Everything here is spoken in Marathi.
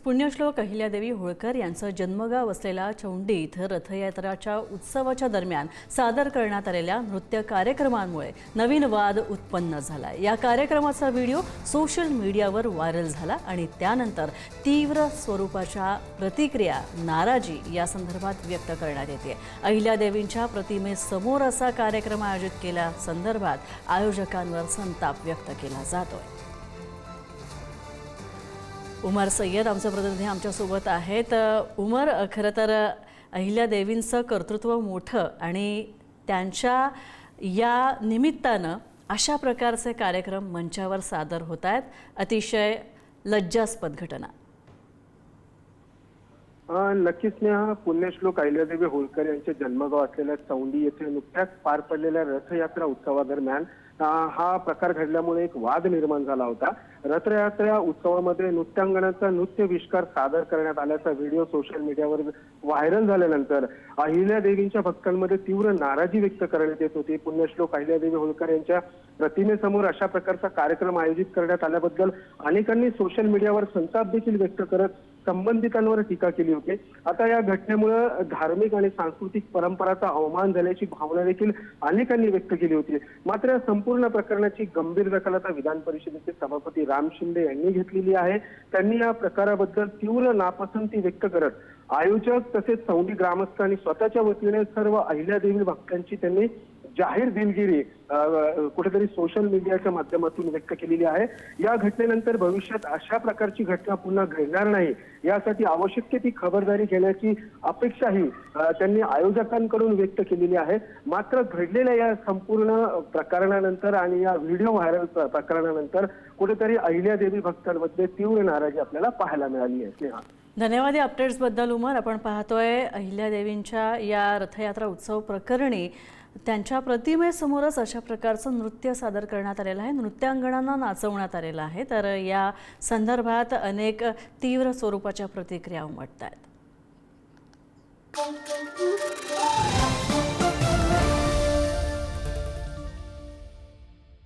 पुण्यश्लोक अहिल्यादेवी होळकर यांचं जन्मगाव असलेल्या चौंडी इथं रथयात्राच्या उत्सवाच्या दरम्यान सादर करण्यात आलेल्या नृत्य कार्यक्रमांमुळे नवीन वाद उत्पन्न झाला। या कार्यक्रमाचा व्हिडिओ सोशल मीडियावर व्हायरल झाला आणि त्यानंतर तीव्र स्वरूपाच्या प्रतिक्रिया, नाराजी या संदर्भात व्यक्त करण्यात येते। अहिल्यादेवींच्या प्रतिमेसमोर असा कार्यक्रम आयोजित केल्यासंदर्भात आयोजकांवर संताप व्यक्त केला जातोय। उमर सय्यद आमचे प्रतिनिधी आमच्यासोबत आहेत। उमर, खरं तर अहिल्यादेवींचं कर्तृत्व मोठं आणि त्यांच्या या निमित्तानं अशा प्रकारचे कार्यक्रम मंचावर सादर होत आहेत, अतिशय लज्जास्पद घटना। नक्कीच स्नेहा, पुण्यश्लोक अहिल्यादेवी होळकर यांचे जन्मगाव असलेल्या चौंडी येथे नुकत्याच पार पडलेल्या रथयात्रा उत्सवादरम्यान हा प्रकार घडल्यामुळे एक वाद निर्माण झाला होता। रथयात्रा उत्सवामध्ये नृत्यांगनाचा नृत्यविष्कार सादर करण्यात आल्याचा व्हिडिओ सोशल मीडियावर व्हायरल झाल्यानंतर अहिल्यादेवींच्या भक्तांमध्ये तीव्र नाराजी व्यक्त करण्यात येत होती। पुण्यश्लोक अहिल्यादेवी होळकर यांच्या प्रतिमेसमोर अशा प्रकारचा कार्यक्रम आयोजित करण्यात आल्याबद्दल अनेकांनी सोशल मीडियावर संताप देखील व्यक्त करत संबंधितांवर टीका केली होती। आता या घटनेमुळे धार्मिक आणि सांस्कृतिक परंपराचा अवमान झाल्याची भावना देखील अनेकांनी व्यक्त केली होती। मात्र संपूर्ण प्रकरणाची गंभीर दखल आता विधान परिषदेचे सभापती राम शिंदे यांनी घेतलेली आहे। त्यांनी या प्रकाराबद्दल तीव्र नापसंती व्यक्त करत आयोजक तसेच चौंडी ग्रामस्थ आणि स्वतःच्या वतीने सर्व अहिल्यादेवी भक्तांची त्यांनी जाहीर दिलगिरी कुठेतरी सोशल मीडियाच्या माध्यमातून व्यक्त केलेली आहे। या घटनेनंतर भविष्यात अशा प्रकारची घटना पुन्हा घडणार नाही यासाठी आवश्यक ती खबरदारी घेण्याची अपेक्षाही त्यांनी आयोजकांकडून व्यक्त केलेली आहे। मात्र घडलेल्या या संपूर्ण प्रकरणानंतर आणि या व्हिडिओ व्हायरल प्रकरणानंतर कुठेतरी अहिल्यादेवी भक्तांमध्ये तीव्र नाराजी आपल्याला पाहायला मिळाली आहे। स्नेहा, धन्यवाद या अपडेट्सबद्दल। उमर, आपण पाहतोय अहिल्यादेवींच्या या रथयात्रा उत्सव प्रकरणी त्यांच्या प्रतिमेसमोरच अशा प्रकारचं नृत्य सादर करण्यात आलेलं आहे, नृत्यांगणांना नाचवण्यात आलेलं आहे। तर या संदर्भात अनेक तीव्र स्वरूपाच्या प्रतिक्रिया उमटत आहेत।